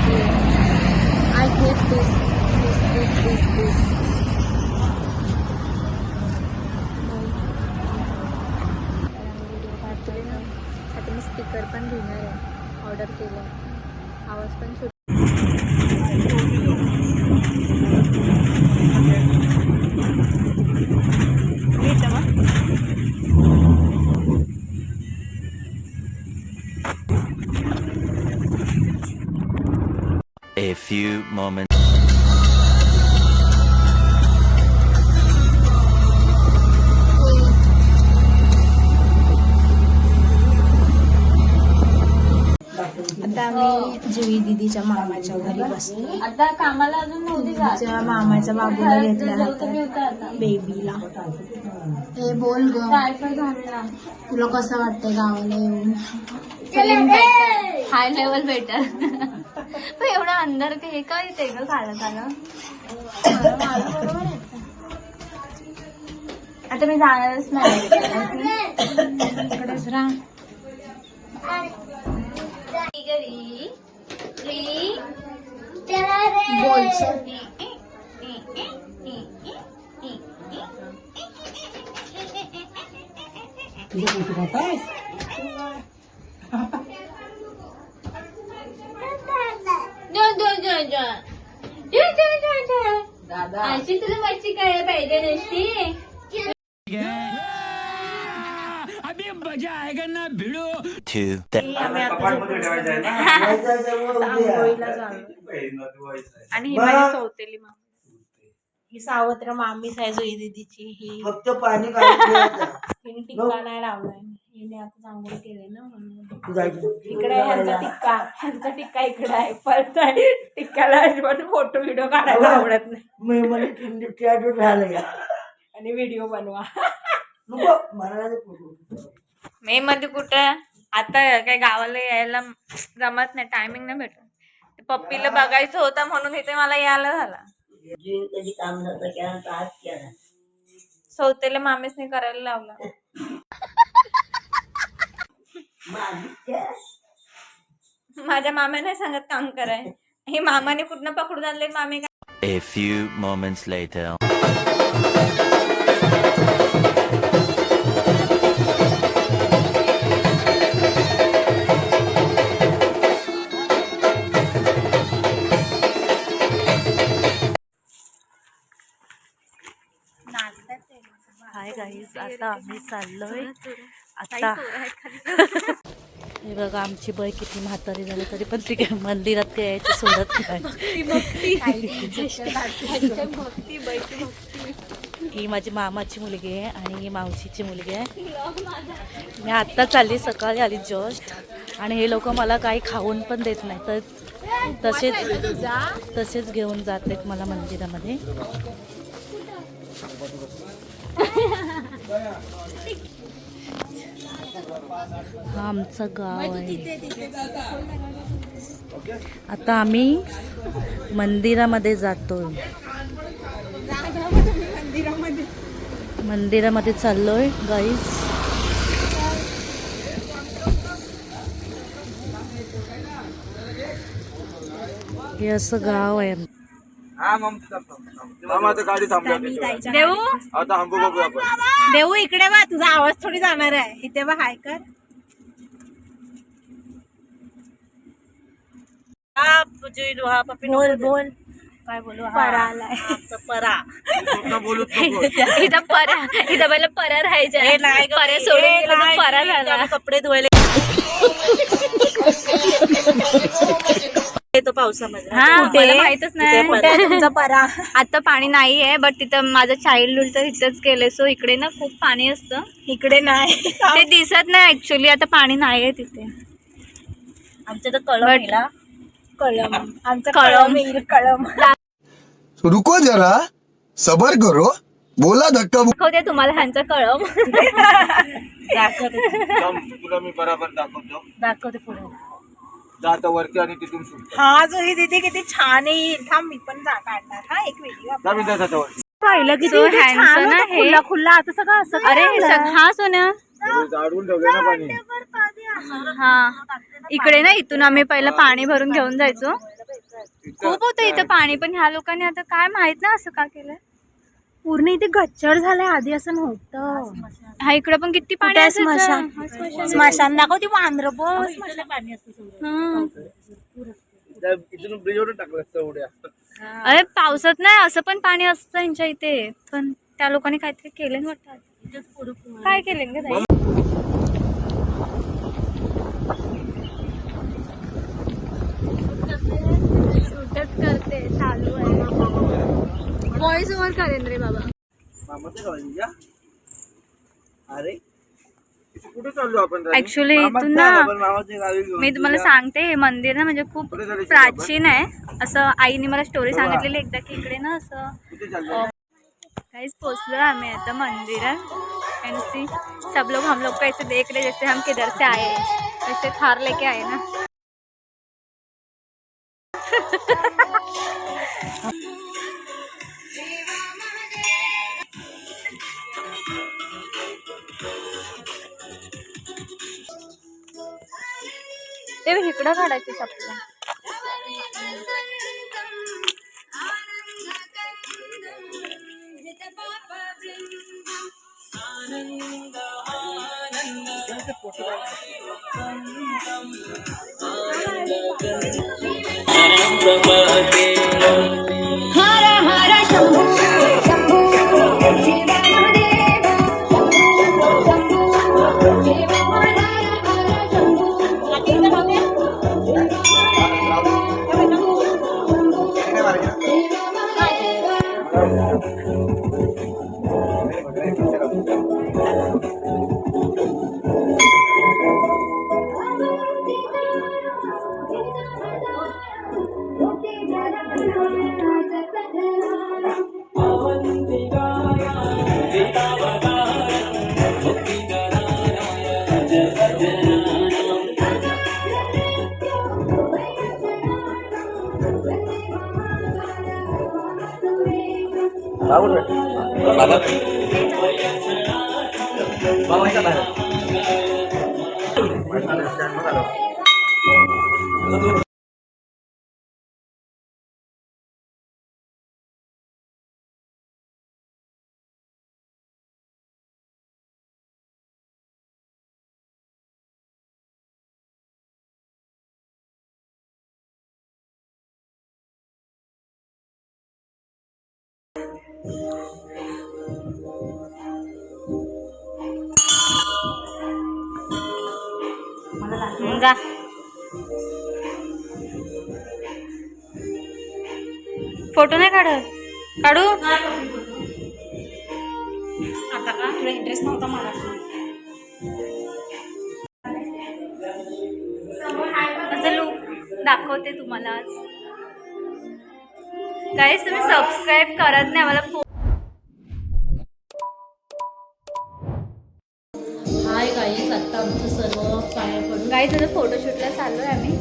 I hate this. आता मी speaker पण घेणार आहे, ऑर्डर केलं, आवाज पण छोटा. A few moments. आता आम्ही जुई दीदीच्या मामाच्या घरी बसतो. आता कामाला अजून नव्हती तिच्या मामाच्या बाबूला घेतल्या हातात बेबीला. हे बोल ग, तुला कसं वाटतंय गावाला येऊन? High level better. पण एवढं अंदर हे काय येते ग खायला खायला. आता मी जाणारच नाही इकडेच राहा. अशी तुला मच्छी काय पाहिजे नसती. अभी मजा आएगा ना भिड़ो. आणि ही माझी सौतेली मामी, ही सावत्र मामीच आहे जुई दीदीची. ही फक्त पाणी काढायचं. हिने टिक्का नाही लावलाय, हिने आता चांगलं केलंय ना म्हणून. इकडे ह्यांचा टिक्का इकडे आहे, परत टिक्क्याला अजिबात फोटो व्हिडिओ काढायला आवडत नाही. मला थिएटर झालं आणि व्हिडिओ बनवा. मे मध्ये कुठे आता काय गावाला यायला जमत नाही, टायमिंग नाही भेटत. पप्पीला बघायचं होतं म्हणून इथे मला यायला झाला. कधी काम नव्हतं केलं तर आज केलं. सौतेला मामीसने करायला लावला. माझ्या मामाने सांगत काम कराय, हे मामाने कुठनं पकडून आणले मामी काय. A few moments later. Hi guys, आता आम्ही चाललोय. आता हे बघा आमची बाई किती म्हातारी झाली तरी पण ती काय मंदिरात काय यायची सोडत नाही. ही माझी मामाची मुलगी आहे आणि ही मावशीची मुलगी आहे. मी आत्ता चालली, सकाळी आली जस्ट. आणि हे लोक मला काही खाऊन पण देत नाही, तर तसेच घेऊन जात आहेत मला मंदिरामध्ये. हा आमचं गाव आहे. आता आम्ही मंदिरामध्ये जातोय, मंदिरामध्ये चाललोय गाईज. हे असं गाव आहे. देऊ आता आंबू बघू आपण. देऊ इकडे बा, तुझा आवाज थोडी जाणार आहे. इथे बा, हाय कर. बोल बोल, काय बोलू. परा आलाय, परा इथं पहिला परा राहायचा, परा सोडून परा झाला. कपडे धुवायला येतो पावसामध्ये. मला माहितच नाही तुमचा परा. आता पाणी नाही आहे, बट तिथं माझं चाइल्डहुड तर इथंच गेले. सो इकडे ना खूप पाणी असतं. इकडे नाही, ते दिसत नाही ऍक्च्युली. आता पाणी नाही आहे तिथे. आमच्या तर कळम कळम, आमचा कळम. कळम. रुको जरा, सबर करो, बोला धक्का. दाखवते तुम्हाला ह्यांचा कळम. तुला मी बरोबर दाखवते पुढे. जाता वरती आणि तिथून हा जुई दीदी किती छान येईल. थांब मी पण काढणार हा एक व्हिडिओ. पाहिलं किती So handsome छान आहे. खुला खुला. आता सगळं असं अरे हा सोन्या. जाडून ठेवलं ना पाणी. हा इकडे ना, इथून आम्ही पहिलं पाणी भरून घेऊन जायचो. खूप होतं इथं पाणी, पण ह्या लोकांनी आता काय माहित ना असं का केलंय. पूर्ण इथे गच्चर झालंय, आधी असं नव्हतं. हा इकडं पण किती पाणी कुठे असायचं. स्मशान? हा, स्मशान. स्मशान दाखवते वांद्र बस. हं. इथून ब्रिजवरून टाकलं असतं उड्या. अरे पावसात नाही असं पण पाणी असतं यांच्या इथे, पण त्या लोकांनी काहीतरी केलं ना वाटतं. काय केलं ग ताई? शूटच करते, चालू आहे. व्हॉइस ओव्हर करेन रे बाबा. अरे कुठे चाललो आपण राणी? ऍक्च्युली इथून ना मी तुम्हाला सांगते, हे मंदिर ना म्हणजे खूप प्राचीन आहे. असं आईने मला स्टोरी सांगितलेली एकदा की इकडे ना असं कुठे चाललो? काहीच पोचलो आम्ही आता मंदिरात. एंड सी सब लोग हम लोग को ऐसे देख रहे जैसे हम किधर से आए, ऐसे थार लेके आए ना. ते इकडं काढायचे चपला. जा. फोटो नाही काढत. काढू आता का तुला इंटरेस्ट नव्हता मला. असं लुक दाखवते तुम्हाला आज. गाईस तुम्ही सबस्क्राईब करत नाही मला. हाय गाईस, आता आमचं सर्व पाया पडून गाईस आता फोटोशूटला चाललोय आम्ही.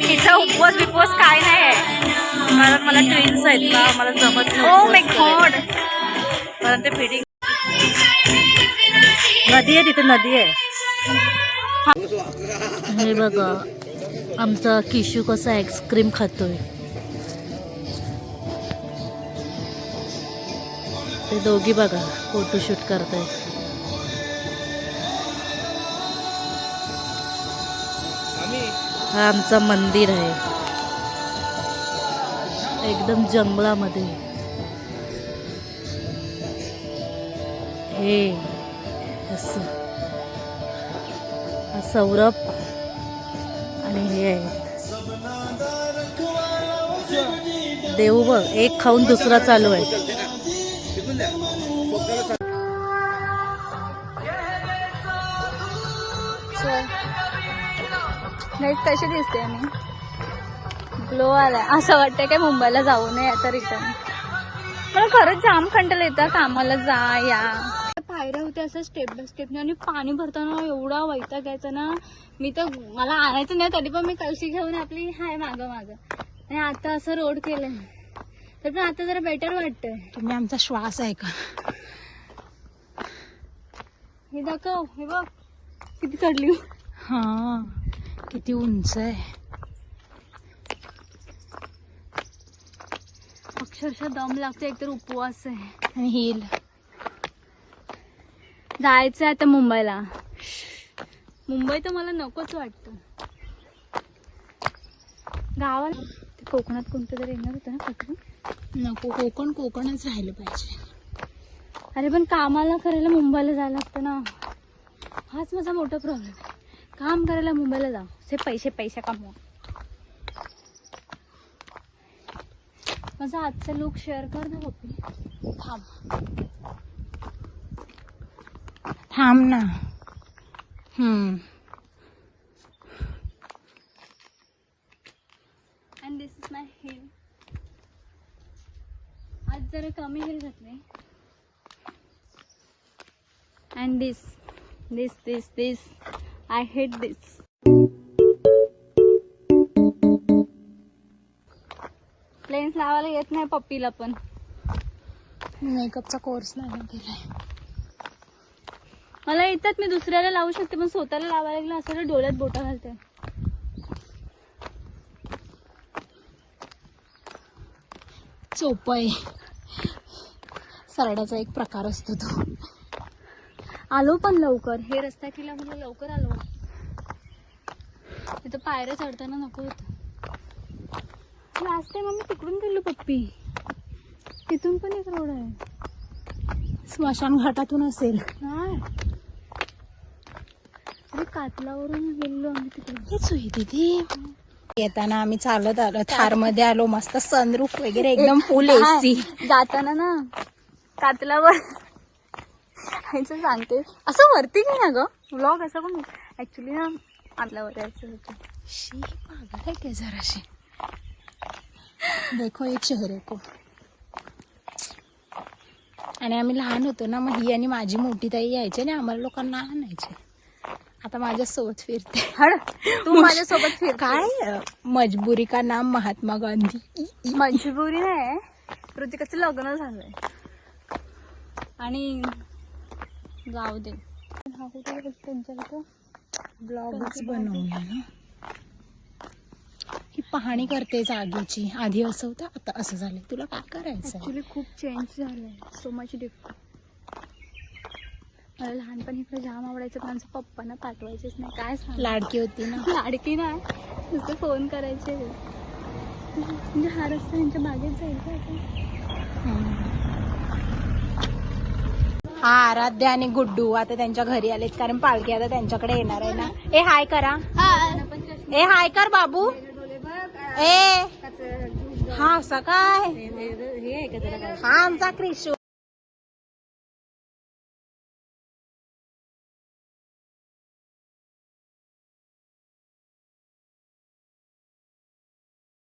तिचा उपवास बिपवास काय नाही आहे, कारण मला ट्विन्स आहेत ना, मला जमत नाही. Oh my God. मला ते फिटिंग. नदी आहे तिथे, नदी आहे. हे बघा आमचा किशू कसा आईस्क्रीम खातोय. ते दोघी बघा फोटोशूट करतायत. हा आमचा मंदिर आहे एकदम जंगलामध्ये. हे असं हा सौरभ आणि हे आहेत देऊ. बघ एक खाऊन दुसरा चालू आहे. नाही कशी दिसते मी, ग्लो आलाय. असं वाटतंय काय मुंबईला जाऊ नये आता रिटर्न. मला खरंच जाम कंटाळा येतं कामाला जा या. पायऱ्या होत्या असं स्टेप बाय स्टेपने, आणि पाणी भरताना एवढा वैताग यायचा ना. मी तर मला आणायचं नाही तरी पण मी कळशी घेऊन आपली हाय मागं मागं. आणि आता असं रोड केलंय तर पण आता जरा बेटर वाटतंय. तुम्ही आमचा श्वास आहे का? हे दाखव, हे बघ किती चढली. हा किती उंच आहे. अक्षरशः दम लागतो, एकतर उपवास आहे. आणि हिल. जायचं आता मुंबईला. मुंबई तर मला नकोच वाटतं. गावाला ते कोकणात कोणतं तरी येणार होतं ना पत्र. नको, कोकणच राहिलं पाहिजे. अरे पण कामाला करायला मुंबईला जायला लागतं ना. हाच माझा मोठा प्रॉब्लेम आहे. काम करायला मुंबईला जा, ते पैसे कमवा. माझा आजचा लुक शेअर कर ना पप्पी. थांब ना. And this is my hill. आज जरा कमी हिल घातले. And this I hate this. Lens लावायला येत नाही पप्पीला पण. मेकअपचा कोर्स नाही केलाय. मला येतात, मी दुसऱ्याला लावू शकते, पण स्वतःला लावायला लागलं असं डोळ्यात बोटा घालते. चोपय सरड्याचा एक प्रकार असतो तो. आलो पण लवकर. हे रस्ता केला म्हणून लवकर आलो. तिथं पायऱ्या चढताना नको होतं. लास्ट टाइम आम्ही तिकडून गेलो पप्पी. तिथून पण एक रोड आहे. स्मशान घाटातून असेल. नाही, अरे कातलावरून गेलो आम्ही तिकडे. हेच होई दीदी. येताना आम्ही चालत आलो, थार मध्ये आलो, मस्त सनरूफ वगैरे एकदम फुल एसी. जाताना ना कातलावर सांगते असं वरती घे ना ग व्लॉग. असं पण ऍक्च्युली ना कातलावर यायचं होतं. शी पागल आहे काय जराशी. देखो एक शहर को. आणि आम्ही लहान होतो ना, मग ही आणि माझी मोठी ताई यायची आणि आम्हाला लोकांना आणायचे. आता माझ्यासोबत फिरते. हड तू माझ्यासोबत फिर. काय मजबुरी का नाम महात्मा गांधी. मजबुरी नाही, ऋतिकाचं लग्न झालंय आणि जाऊ दे. हा कुठे त्यांच्या ब्लॉगच बनवूया ना. ही पाहणी करते जागेची. आधी असं होतं, आता असं झालंय. तुला काय करायचं? ऍक्च्युली खूप चेंज झालंय. So much different. मला लहानपणी इकडे जाम आवडायचं, पण आमच्या पप्पांना पाठवायचेच नाही. काय सांग, लाडकी होती ना. लाडकी नाही, नुसतं फोन करायचे. म्हणजे हा रस्ता यांच्या बागेत जाईल का आता? हा आराध्या आणि गुड्डू आता त्यांच्या घरी आलेत, कारण पालखी आता त्यांच्याकडे येणार आहे ना. ए हाय करा. ए हाय कर बाबू. ए हा असं काय. हा आमचा क्रिशू.